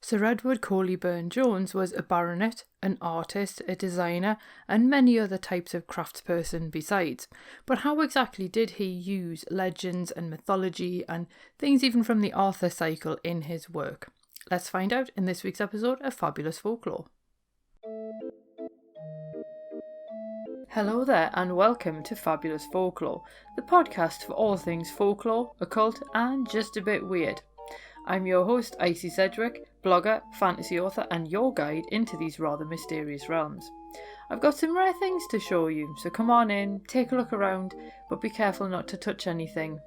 Sir Edward Burne-Jones was a baronet, an artist, a designer, and many other types of craftsperson besides. But how exactly did he use legends and mythology and things even from the Arthur cycle in his work? Let's find out in this week's episode of Fabulous Folklore. Hello there and welcome to Fabulous Folklore, the podcast for all things folklore, occult and just a bit weird. I'm your host, Icy Sedgwick, blogger, fantasy author and your guide into these rather mysterious realms. I've got some rare things to show you, so come on in, take a look around, but be careful not to touch anything.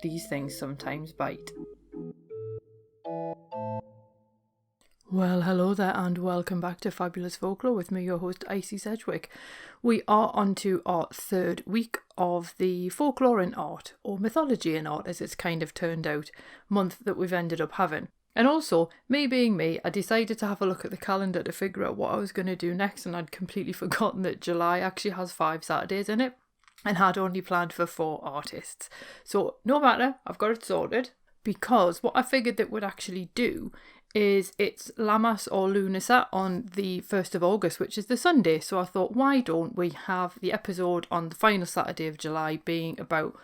These things sometimes bite. Well, hello there and welcome back to Fabulous Folklore with me, your host, Icy Sedgwick. We are on to our third week of the folklore in art, or mythology in art as it's kind of turned out, month that we've ended up having. And also, me being me, I decided to have a look at the calendar to figure out what I was going to do next, and I'd completely forgotten that July actually has 5 Saturdays in it and had only planned for 4 artists. So no matter, I've got it sorted, because what I figured that would actually do is it's Lammas or Lunasa on the 1st of August, which is the Sunday. So I thought, why don't we have the episode on the final Saturday of July being about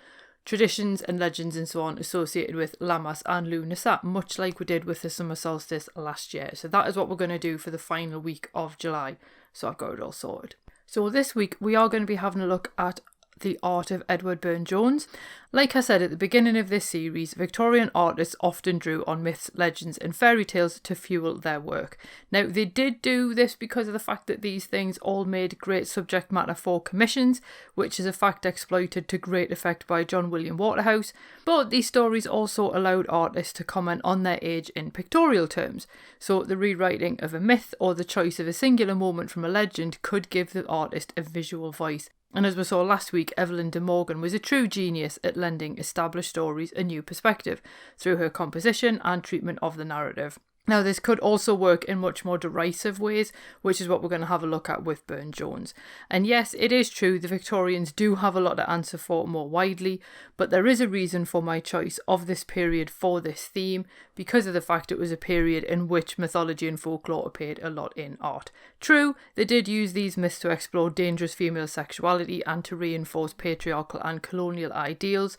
traditions and legends and so on associated with Lammas and Lunasa, much like we did with the summer solstice last year. So that is what we're going to do for the final week of July. So I've got it all sorted. So this week we are going to be having a look at the art of Edward Burne-Jones. Like I said at the beginning of this series, Victorian artists often drew on myths, legends and fairy tales to fuel their work. Now they did do this because of the fact that these things all made great subject matter for commissions, which is a fact exploited to great effect by John William Waterhouse, but these stories also allowed artists to comment on their age in pictorial terms. So the rewriting of a myth or the choice of a singular moment from a legend could give the artist a visual voice. And as we saw last week, Evelyn de Morgan was a true genius at lending established stories a new perspective through her composition and treatment of the narrative. Now, this could also work in much more derisive ways, which is what we're going to have a look at with Burne-Jones. And yes, it is true, the Victorians do have a lot to answer for more widely, but there is a reason for my choice of this period for this theme, because of the fact it was a period in which mythology and folklore appeared a lot in art. True, they did use these myths to explore dangerous female sexuality and to reinforce patriarchal and colonial ideals,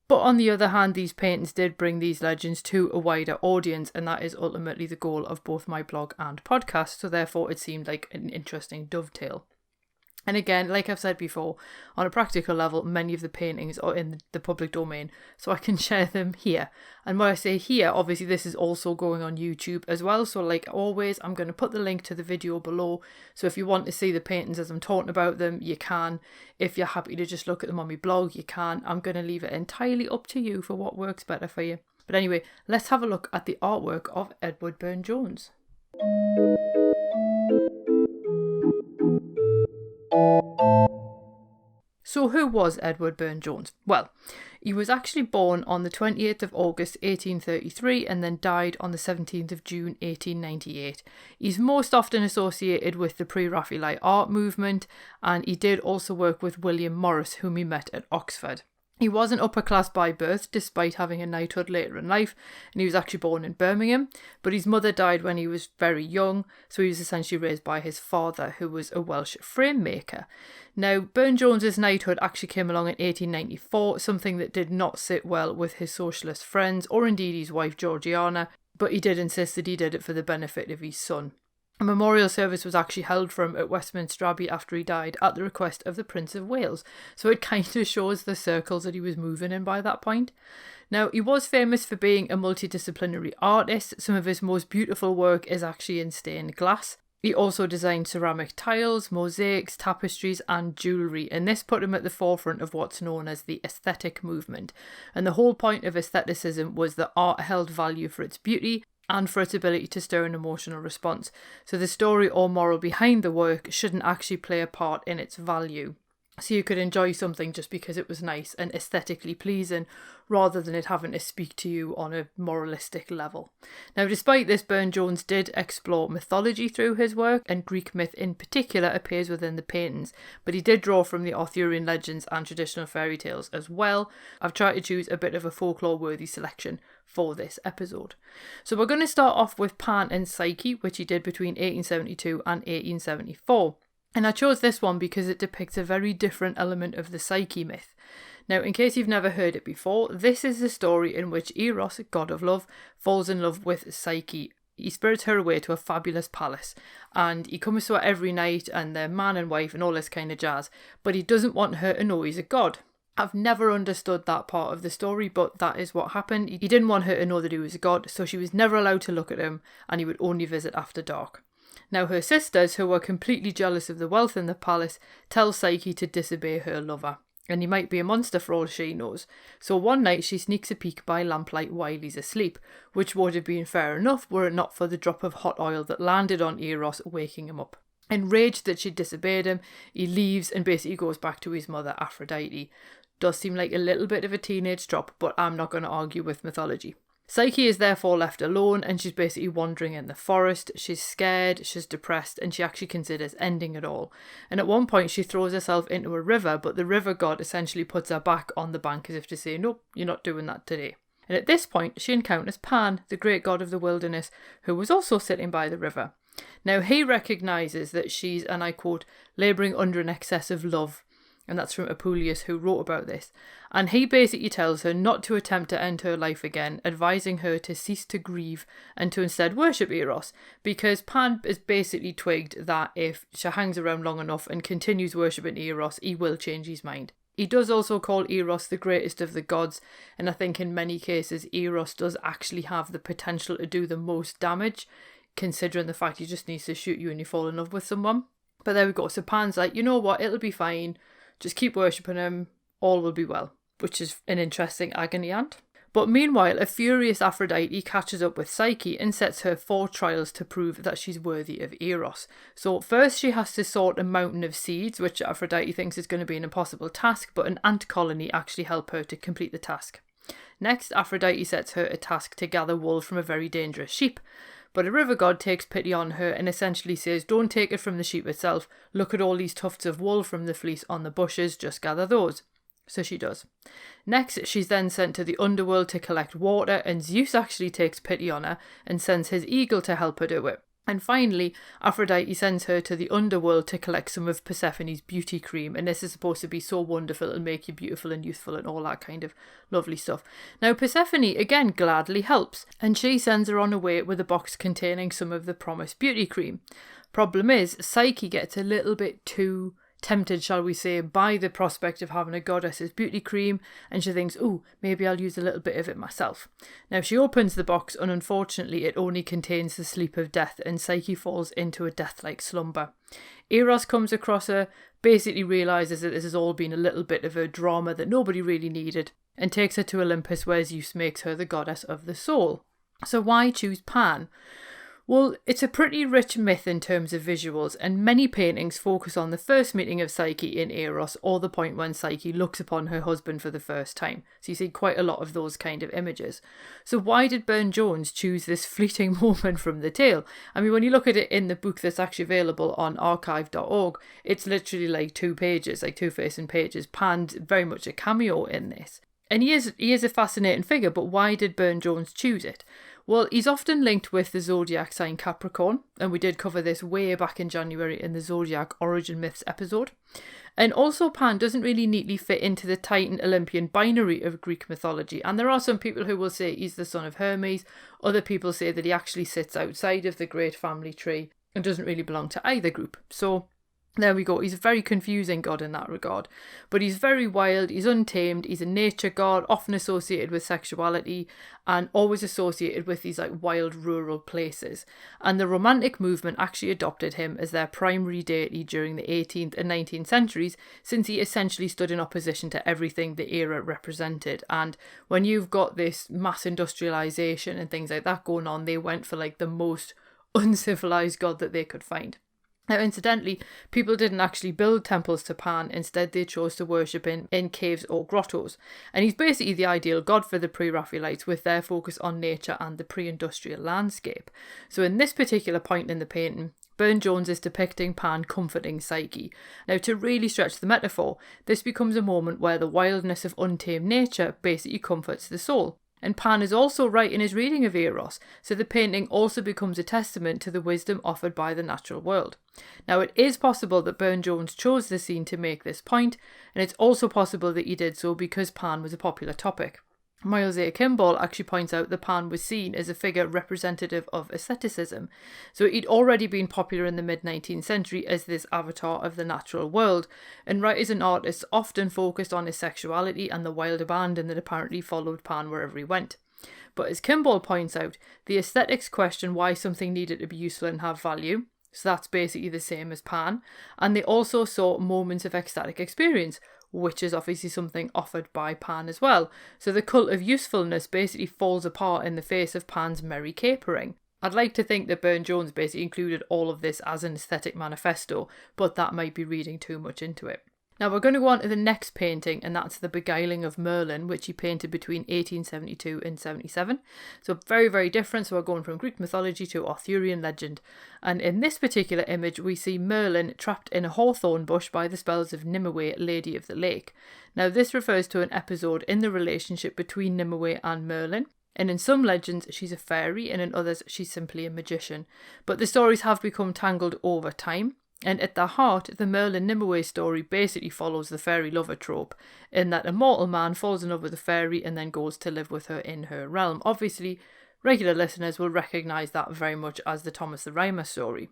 but on the other hand, these paintings did bring these legends to a wider audience, and that is ultimately the goal of both my blog and podcast, so therefore it seemed like an interesting dovetail. And again, like I've said before, on a practical level, many of the paintings are in the public domain, so I can share them here. And when I say here, obviously this is also going on YouTube as well, so like always, I'm going to put the link to the video below, so if you want to see the paintings as I'm talking about them, you can. If you're happy to just look at them on my blog, you can. I'm going to leave it entirely up to you for what works better for you. But anyway, let's have a look at the artwork of Edward Burne-Jones. So who was Edward Burne-Jones? Well, he was actually born on the 28th of August 1833 and then died on the 17th of June 1898. He's most often associated with the pre-Raphaelite art movement, and he did also work with William Morris, whom he met at Oxford. He wasn't upper class by birth, despite having a knighthood later in life, and he was actually born in Birmingham, but his mother died when he was very young, so he was essentially raised by his father, who was a Welsh frame maker. Now, Burne-Jones's knighthood actually came along in 1894, something that did not sit well with his socialist friends, or indeed his wife Georgiana, but he did insist that he did it for the benefit of his son. A memorial service was actually held for him at Westminster Abbey after he died at the request of the Prince of Wales, so it kind of shows the circles that he was moving in by that point. Now, he was famous for being a multidisciplinary artist. Some of his most beautiful work is actually in stained glass. He also designed ceramic tiles, mosaics, tapestries and jewellery, and this put him at the forefront of what's known as the aesthetic movement. And the whole point of aestheticism was that art held value for its beauty and for its ability to stir an emotional response. So the story or moral behind the work shouldn't actually play a part in its value. So you could enjoy something just because it was nice and aesthetically pleasing, rather than it having to speak to you on a moralistic level. Now, despite this, Burne-Jones did explore mythology through his work, and Greek myth in particular appears within the paintings, but he did draw from the Arthurian legends and traditional fairy tales as well. I've tried to choose a bit of a folklore-worthy selection for this episode. So we're going to start off with Pan and Psyche, which he did between 1872 and 1874. And I chose this one because it depicts a very different element of the Psyche myth. Now, in case you've never heard it before, this is the story in which Eros, god of love, falls in love with Psyche. He spirits her away to a fabulous palace, and he comes to her every night, and they're man and wife and all this kind of jazz, but he doesn't want her to know he's a god. I've never understood that part of the story, but that is what happened. He didn't want her to know that he was a god, so she was never allowed to look at him, and he would only visit after dark. Now, her sisters, who were completely jealous of the wealth in the palace, tell Psyche to disobey her lover. And he might be a monster for all she knows. So one night she sneaks a peek by lamplight while he's asleep, which would have been fair enough were it not for the drop of hot oil that landed on Eros, waking him up. Enraged that she disobeyed him, he leaves and basically goes back to his mother Aphrodite. Does seem like a little bit of a teenage drop, but I'm not going to argue with mythology. Psyche is therefore left alone, and she's basically wandering in the forest. She's scared, she's depressed, and she actually considers ending it all. And at one point she throws herself into a river, but the river god essentially puts her back on the bank as if to say, nope, you're not doing that today. And at this point she encounters Pan, the great god of the wilderness, who was also sitting by the river. Now he recognises that she's, and I quote, labouring under an excess of love. And that's from Apuleius, who wrote about this. And he basically tells her not to attempt to end her life again, advising her to cease to grieve and to instead worship Eros, because Pan is basically twigged that if she hangs around long enough and continues worshipping Eros, he will change his mind. He does also call Eros the greatest of the gods, and I think in many cases Eros does actually have the potential to do the most damage, considering the fact he just needs to shoot you and you fall in love with someone. But there we go. So Pan's like, you know what, it'll be fine. Just keep worshipping him, all will be well, which is an interesting agony aunt. But meanwhile, a furious Aphrodite catches up with Psyche and sets her 4 trials to prove that she's worthy of Eros. So first she has to sort a mountain of seeds, which Aphrodite thinks is going to be an impossible task, but an ant colony actually help her to complete the task. Next, Aphrodite sets her a task to gather wool from a very dangerous sheep. But a river god takes pity on her and essentially says, don't take it from the sheep itself, look at all these tufts of wool from the fleece on the bushes, just gather those. So she does. Next, she's then sent to the underworld to collect water, and Zeus actually takes pity on her and sends his eagle to help her do it. And finally, Aphrodite sends her to the underworld to collect some of Persephone's beauty cream, and this is supposed to be so wonderful and make you beautiful and youthful and all that kind of lovely stuff. Now Persephone again gladly helps, and she sends her on her way with a box containing some of the promised beauty cream. Problem is, Psyche gets a little bit too tempted, shall we say, by the prospect of having a goddess's beauty cream, and she thinks, ooh, maybe I'll use a little bit of it myself. Now she opens the box, and unfortunately it only contains the sleep of death, and Psyche falls into a death-like slumber. Eros comes across her, basically realises that this has all been a little bit of a drama that nobody really needed, and takes her to Olympus, where Zeus makes her the goddess of the soul. So why choose Pan? Well, it's a pretty rich myth in terms of visuals, and many paintings focus on the first meeting of Psyche in Eros, or the point when Psyche looks upon her husband for the first time. So you see quite a lot of those kind of images. So why did Burne-Jones choose this fleeting moment from the tale? I mean, when you look at it in the book that's actually available on archive.org, it's literally like 2 pages, like 2 facing pages. Pan's very much a cameo in this. And he is a fascinating figure, but why did Burne-Jones choose it? Well, he's often linked with the zodiac sign Capricorn, and we did cover this way back in January in the Zodiac Origin Myths episode. And also Pan doesn't really neatly fit into the Titan-Olympian binary of Greek mythology, and there are some people who will say he's the son of Hermes, other people say that he actually sits outside of the great family tree and doesn't really belong to either group. So there we go. He's a very confusing god in that regard. But he's very wild, he's untamed, he's a nature god, often associated with sexuality and always associated with these like wild rural places. And the Romantic movement actually adopted him as their primary deity during the 18th and 19th centuries, since he essentially stood in opposition to everything the era represented. And when you've got this mass industrialization and things like that going on, they went for like the most uncivilized god that they could find. Now, incidentally, people didn't actually build temples to Pan. Instead, they chose to worship in caves or grottos. And he's basically the ideal god for the pre-Raphaelites, with their focus on nature and the pre-industrial landscape. So in this particular point in the painting, Burne-Jones is depicting Pan comforting Psyche. Now, to really stretch the metaphor, this becomes a moment where the wildness of untamed nature basically comforts the soul. and Pan is also right in his reading of Eros, so the painting also becomes a testament to the wisdom offered by the natural world. Now, it is possible that Burne-Jones chose the scene to make this point, and it's also possible that he did so because Pan was a popular topic. Miles A. Kimball actually points out that Pan was seen as a figure representative of asceticism, so he'd already been popular in the mid-19th century as this avatar of the natural world, and writers and artists often focused on his sexuality and the wild abandon that apparently followed Pan wherever he went. But as Kimball points out, the aesthetics question why something needed to be useful and have value, so that's basically the same as Pan, and they also saw moments of ecstatic experience, which is obviously something offered by Pan as well. So the cult of usefulness basically falls apart in the face of Pan's merry capering. I'd like to think that Burne-Jones basically included all of this as an aesthetic manifesto, but that might be reading too much into it. Now we're going to go on to the next painting, and that's the Beguiling of Merlin, which he painted between 1872 and 77. So very, very different. So we're going from Greek mythology to Arthurian legend. And in this particular image, we see Merlin trapped in a hawthorn bush by the spells of Nimue, Lady of the Lake. Now this refers to an episode in the relationship between Nimue and Merlin. And in some legends, she's a fairy, and in others, she's simply a magician. But the stories have become tangled over time. And at the heart, the Merlin Nimue story basically follows the fairy lover trope, in that a mortal man falls in love with a fairy and then goes to live with her in her realm. Obviously, regular listeners will recognise that very much as the Thomas the Rhymer story.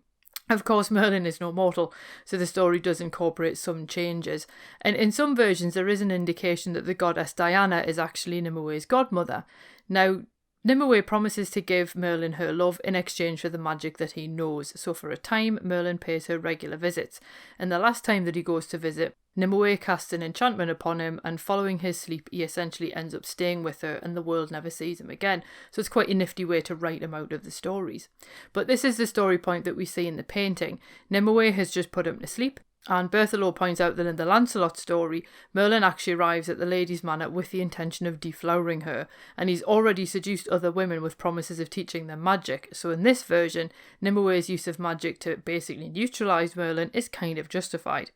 Of course, Merlin is no mortal, so the story does incorporate some changes. And in some versions, there is an indication that the goddess Diana is actually Nimue's godmother. Now, Nimue promises to give Merlin her love in exchange for the magic that he knows, so for a time Merlin pays her regular visits, and the last time that he goes to visit, Nimue casts an enchantment upon him, and following his sleep he essentially ends up staying with her and the world never sees him again, so it's quite a nifty way to write him out of the stories. But this is the story point that we see in the painting. Nimue has just put him to sleep, and Berthelot points out that in the Lancelot story, Merlin actually arrives at the lady's manor with the intention of deflowering her, and he's already seduced other women with promises of teaching them magic, so in this version, Nimue's use of magic to basically neutralise Merlin is kind of justified.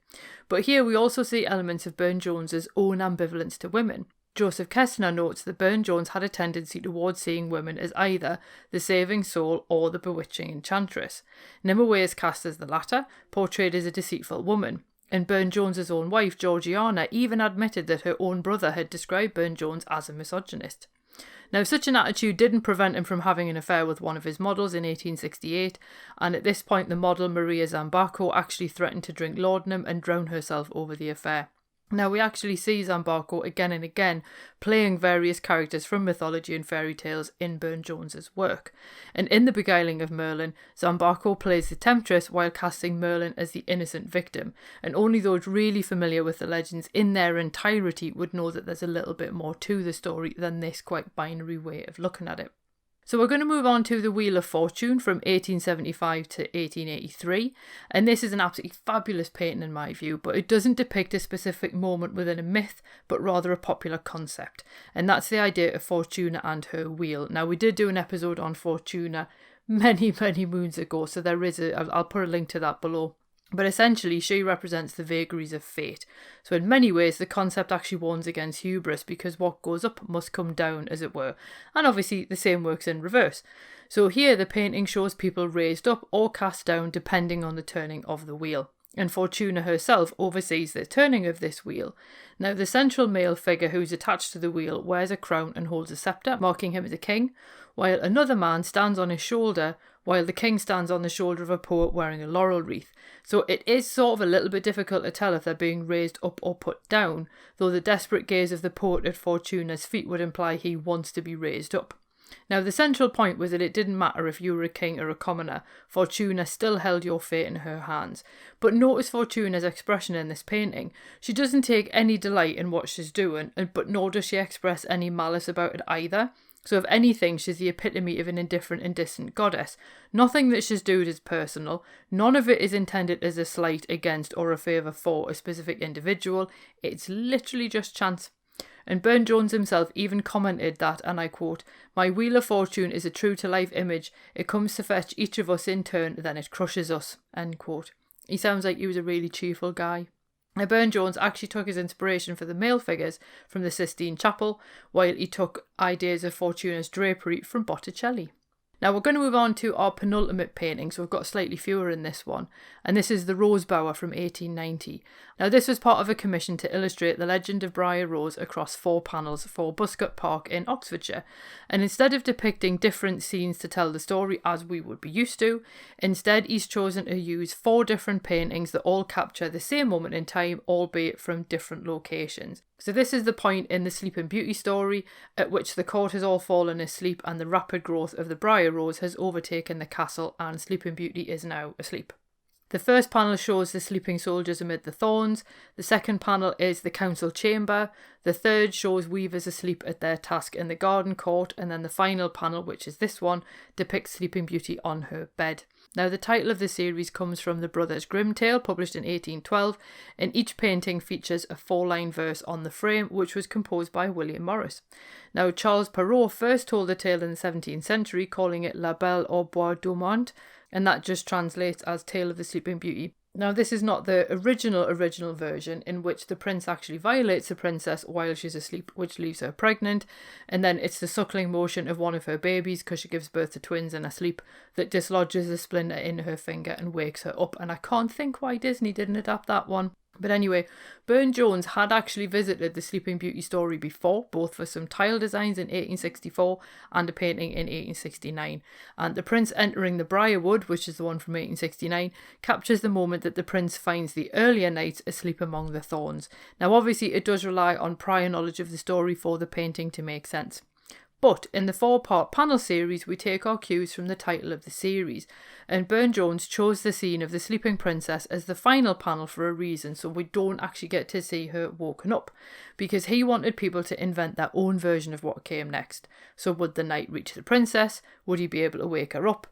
But here we also see elements of Burne-Jones's own ambivalence to women. Joseph Kestner notes that Burne-Jones had a tendency towards seeing women as either the saving soul or the bewitching enchantress. Nimue is cast as the latter, portrayed as a deceitful woman, and Burne-Jones's own wife, Georgiana, even admitted that her own brother had described Burne-Jones as a misogynist. Now, such an attitude didn't prevent him from having an affair with one of his models in 1868, and at this point the model Maria Zambarco actually threatened to drink laudanum and drown herself over the affair. Now, we actually see Zambarco again and again playing various characters from mythology and fairy tales in Burne-Jones's work. And in The Beguiling of Merlin, Zambarco plays the temptress while casting Merlin as the innocent victim. And only those really familiar with the legends in their entirety would know that there's a little bit more to the story than this quite binary way of looking at it. So we're going to move on to The Wheel of Fortune from 1875 to 1883, and this is an absolutely fabulous painting in my view, but it doesn't depict a specific moment within a myth, but rather a popular concept, and that's the idea of Fortuna and her wheel. Now, we did do an episode on Fortuna many moons ago, so I'll put a link to that below. But essentially, she represents the vagaries of fate. So in many ways, the concept actually warns against hubris, because what goes up must come down, as it were. And obviously, the same works in reverse. So here, the painting shows people raised up or cast down depending on the turning of the wheel. And Fortuna herself oversees the turning of this wheel. Now, the central male figure who's attached to the wheel wears a crown and holds a sceptre, marking him as a king, while another man stands on his shoulder, while the king stands on the shoulder of a poet wearing a laurel wreath. So it is sort of a little bit difficult to tell if they're being raised up or put down, though the desperate gaze of the poet at Fortuna's feet would imply he wants to be raised up. Now, the central point was that it didn't matter if you were a king or a commoner, Fortuna still held your fate in her hands. But notice Fortuna's expression in this painting. She doesn't take any delight in what she's doing, but nor does she express any malice about it either. So if anything, she's the epitome of an indifferent and distant goddess. Nothing that she's doing is personal. None of it is intended as a slight against or a favour for a specific individual. It's literally just chance. And Burne-Jones himself even commented that, and I quote, "My wheel of fortune is a true-to-life image. It comes to fetch each of us in turn, then it crushes us," end quote. He sounds like he was a really cheerful guy. Now, Burne-Jones actually took his inspiration for the male figures from the Sistine Chapel, while he took ideas of Fortuna's drapery from Botticelli. Now we're going to move on to our penultimate painting, so we've got slightly fewer in this one, and this is the Rose Bower from 1890. Now this was part of a commission to illustrate the legend of Briar Rose across 4 panels for Buscott Park in Oxfordshire, and instead of depicting different scenes to tell the story as we would be used to, instead he's chosen to use 4 different paintings that all capture the same moment in time, albeit from different locations. So this is the point in the Sleeping Beauty story at which the court has all fallen asleep and the rapid growth of the Briar Rose has overtaken the castle and Sleeping Beauty is now asleep. The first panel shows the sleeping soldiers amid the thorns, the second panel is the council chamber, the third shows weavers asleep at their task in the garden court, and then the final panel, which is this one, depicts Sleeping Beauty on her bed. Now the title of the series comes from the Brothers Grimm tale, published in 1812, and each painting features a 4-line verse on the frame, which was composed by William Morris. Now Charles Perrault first told the tale in the 17th century, calling it La Belle au Bois Dormant, and that just translates as Tale of the Sleeping Beauty. Now this is not the original version, in which the prince actually violates the princess while she's asleep, which leaves her pregnant, and then it's the suckling motion of one of her babies, because she gives birth to twins in her sleep, that dislodges a splinter in her finger and wakes her up, and I can't think why Disney didn't adapt that one. But anyway, Burne-Jones had actually visited the Sleeping Beauty story before, both for some tile designs in 1864 and a painting in 1869. And the prince entering the Briarwood, which is the one from 1869, captures the moment that the prince finds the earlier knights asleep among the thorns. Now obviously it does rely on prior knowledge of the story for the painting to make sense. But in the 4-part panel series, we take our cues from the title of the series, and Burne-Jones chose the scene of the sleeping princess as the final panel for a reason, so we don't actually get to see her woken up, because he wanted people to invent their own version of what came next. So would the knight reach the princess? Would he be able to wake her up?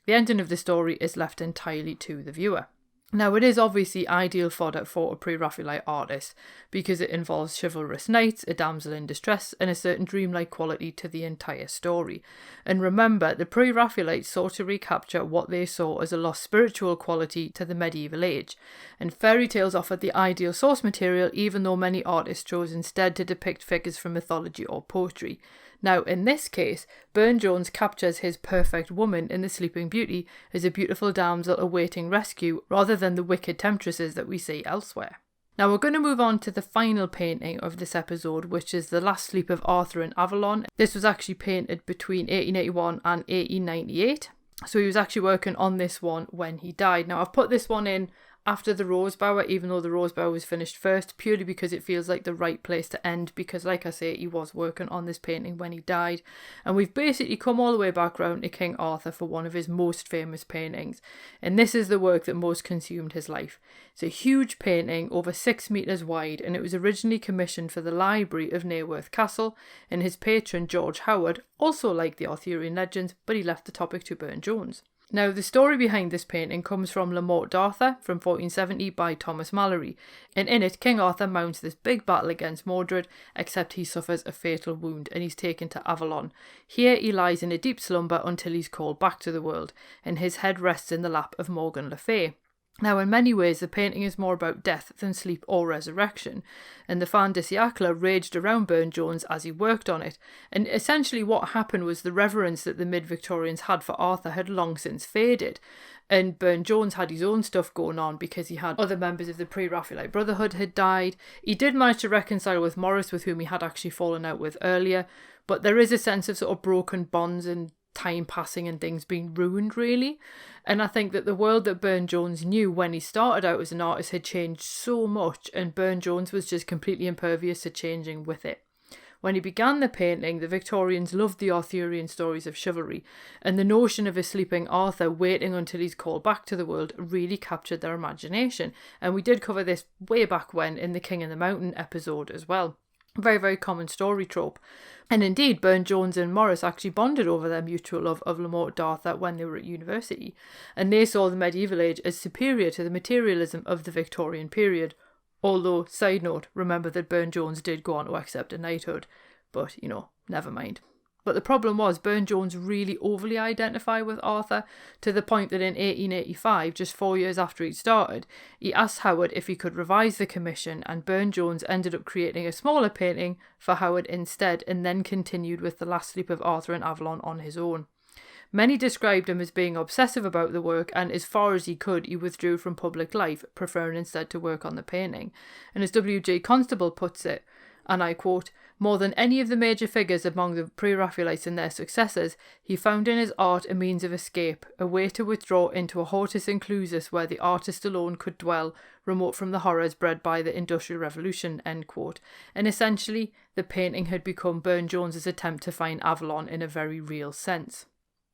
The ending of the story is left entirely to the viewer. Now, it is obviously ideal fodder for a pre-Raphaelite artist because it involves chivalrous knights, a damsel in distress, and a certain dreamlike quality to the entire story. And remember, the pre-Raphaelites sought to recapture what they saw as a lost spiritual quality to the medieval age, and fairy tales offered the ideal source material, even though many artists chose instead to depict figures from mythology or poetry. Now, in this case, Burne-Jones captures his perfect woman in the Sleeping Beauty as a beautiful damsel awaiting rescue, rather than the wicked temptresses that we see elsewhere. Now we're going to move on to the final painting of this episode, which is The Last Sleep of Arthur in Avalon. This was actually painted between 1881 and 1898. So he was actually working on this one when he died. Now I've put this one in after the Rose Bower, even though the Rose Bower was finished first, purely because it feels like the right place to end, because like I say, he was working on this painting when he died, and we've basically come all the way back round to King Arthur for one of his most famous paintings, and this is the work that most consumed his life. It's a huge painting, over 6 metres wide, and it was originally commissioned for the library of Naworth Castle, and his patron George Howard also liked the Arthurian legends, but he left the topic to Burne-Jones. Now, the story behind this painting comes from La Morte d'Arthur from 1470 by Thomas Malory, and in it King Arthur mounts this big battle against Mordred, except he suffers a fatal wound and he's taken to Avalon. Here he lies in a deep slumber until he's called back to the world, and his head rests in the lap of Morgan Le Fay. Now, in many ways, the painting is more about death than sleep or resurrection, and the fin de siècle raged around Burne-Jones as he worked on it, and essentially what happened was the reverence that the mid-Victorians had for Arthur had long since faded, and Burne-Jones had his own stuff going on because he had other members of the pre-Raphaelite Brotherhood had died. He did manage to reconcile with Morris, with whom he had actually fallen out with earlier, but there is a sense of sort of broken bonds and time passing and things being ruined, really. And I think that the world that Burne-Jones knew when he started out as an artist had changed so much, and Burne-Jones was just completely impervious to changing with it. When he began the painting, the Victorians loved the Arthurian stories of chivalry, and the notion of a sleeping Arthur waiting until he's called back to the world really captured their imagination, and we did cover this way back when in the King in the Mountain episode as well. Very, very common story trope. And indeed, Burne-Jones and Morris actually bonded over their mutual love of La Morte d'Arthur when they were at university, and they saw the medieval age as superior to the materialism of the Victorian period. Although, side note, remember that Burne-Jones did go on to accept a knighthood, but, never mind. But the problem was Burne-Jones really overly identified with Arthur to the point that in 1885, just 4 years after he'd started, he asked Howard if he could revise the commission, and Burne-Jones ended up creating a smaller painting for Howard instead, and then continued with The Last Sleep of Arthur in Avalon on his own. Many described him as being obsessive about the work, and as far as he could, he withdrew from public life, preferring instead to work on the painting. And as W.J. Constable puts it, and I quote, "More than any of the major figures among the pre-Raphaelites and their successors, he found in his art a means of escape, a way to withdraw into a hortus inclusus where the artist alone could dwell, remote from the horrors bred by the Industrial Revolution," end quote. And essentially, the painting had become Burne-Jones's attempt to find Avalon in a very real sense.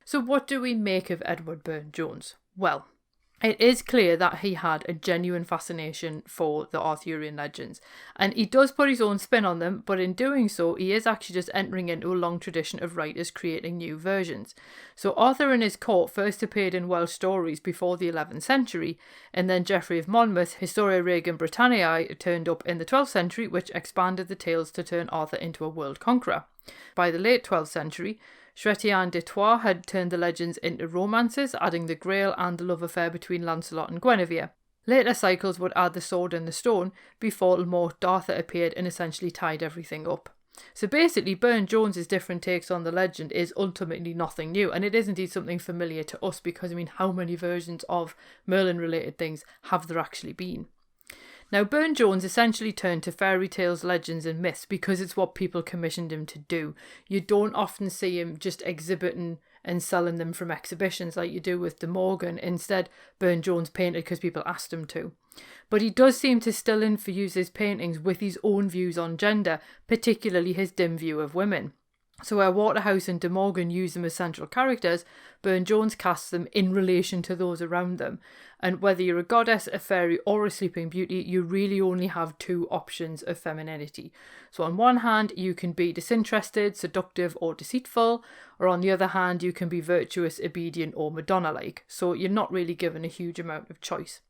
So what do we make of Edward Burne-Jones? Well, it is clear that he had a genuine fascination for the Arthurian legends, and he does put his own spin on them, but in doing so, he is actually just entering into a long tradition of writers creating new versions. So Arthur and his court first appeared in Welsh stories before the 11th century, and then Geoffrey of Monmouth, Historia Regum Britanniae, turned up in the 12th century, which expanded the tales to turn Arthur into a world conqueror. By the late 12th century, Chrétien de Troyes had turned the legends into romances, adding the Grail and the love affair between Lancelot and Guinevere. Later cycles would add the sword and the stone before Le Morte d'Arthur appeared and essentially tied everything up. So basically, Burne-Jones's different takes on the legend is ultimately nothing new, and it is indeed something familiar to us because, how many versions of Merlin-related things have there actually been? Now, Burne-Jones essentially turned to fairy tales, legends and myths because it's what people commissioned him to do. You don't often see him just exhibiting and selling them from exhibitions like you do with De Morgan. Instead, Burne-Jones painted because people asked him to. But he does seem to still infuse his paintings with his own views on gender, particularly his dim view of women. So where Waterhouse and De Morgan use them as central characters, Burne-Jones casts them in relation to those around them. And whether you're a goddess, a fairy or a sleeping beauty, you really only have two options of femininity. So on one hand, you can be disinterested, seductive or deceitful, or on the other hand, you can be virtuous, obedient or Madonna-like. So you're not really given a huge amount of choice.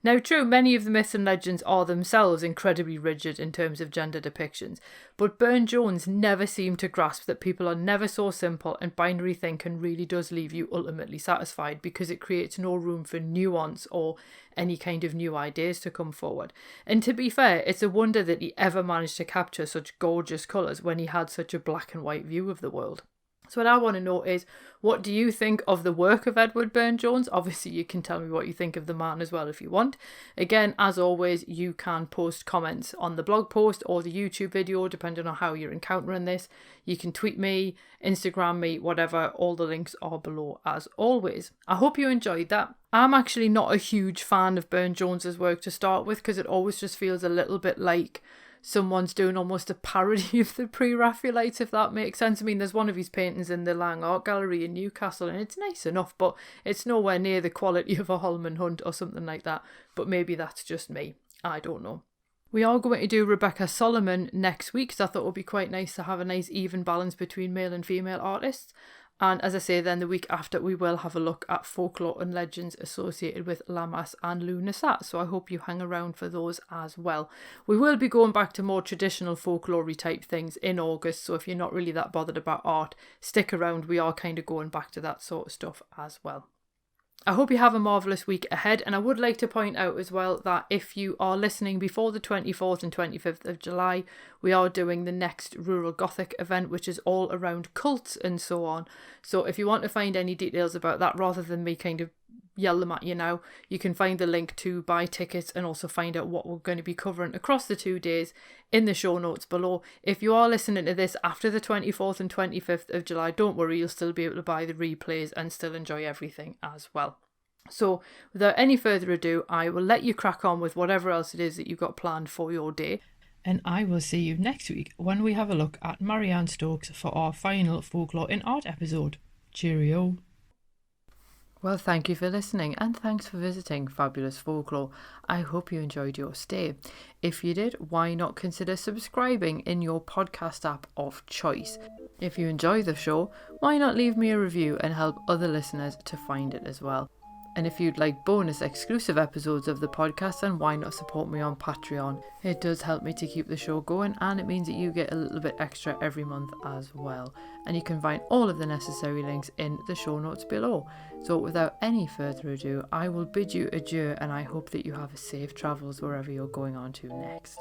Now, true, many of the myths and legends are themselves incredibly rigid in terms of gender depictions, but Burne-Jones never seemed to grasp that people are never so simple, and binary thinking really does leave you ultimately satisfied because it creates no room for nuance or any kind of new ideas to come forward. And to be fair, it's a wonder that he ever managed to capture such gorgeous colours when he had such a black and white view of the world. So what I want to know is, what do you think of the work of Edward Burne-Jones? Obviously, you can tell me what you think of the man as well if you want. Again, as always, you can post comments on the blog post or the YouTube video, depending on how you're encountering this. You can tweet me, Instagram me, whatever. All the links are below as always. I hope you enjoyed that. I'm actually not a huge fan of Burne-Jones's work to start with because it always just feels a little bit like someone's doing almost a parody of the pre-Raphaelites, if that makes sense. There's one of his paintings in the Lang Art Gallery in Newcastle, and it's nice enough, but it's nowhere near the quality of a Holman Hunt or something like that. But maybe that's just me. I don't know. We are going to do Rebecca Solomon next week, because I thought it would be quite nice to have a nice even balance between male and female artists. And as I say, then the week after we will have a look at folklore and legends associated with Lammas and Lughnasadh. So I hope you hang around for those as well. We will be going back to more traditional folklore type things in August. So if you're not really that bothered about art, stick around. We are kind of going back to that sort of stuff as well. I hope you have a marvellous week ahead, and I would like to point out as well that if you are listening before the 24th and 25th of July, we are doing the next Rural Gothic event, which is all around cults and so on. So if you want to find any details about that, rather than me kind of yell them at you now, you can find the link to buy tickets and also find out what we're going to be covering across the 2 days in the show notes below. If you are listening to this after the 24th and 25th of July, don't worry, you'll still be able to buy the replays and still enjoy everything as well. So without any further ado, I will let you crack on with whatever else it is that you've got planned for your day. And I will see you next week when we have a look at Marianne Stokes for our final Folklore in Art episode. Cheerio. Well, thank you for listening, and thanks for visiting Fabulous Folklore. I hope you enjoyed your stay. If you did, why not consider subscribing in your podcast app of choice? If you enjoy the show, why not leave me a review and help other listeners to find it as well? And if you'd like bonus exclusive episodes of the podcast, then why not support me on Patreon? It does help me to keep the show going, and it means that you get a little bit extra every month as well. And you can find all of the necessary links in the show notes below. So without any further ado, I will bid you adieu, and I hope that you have safe travels wherever you're going on to next.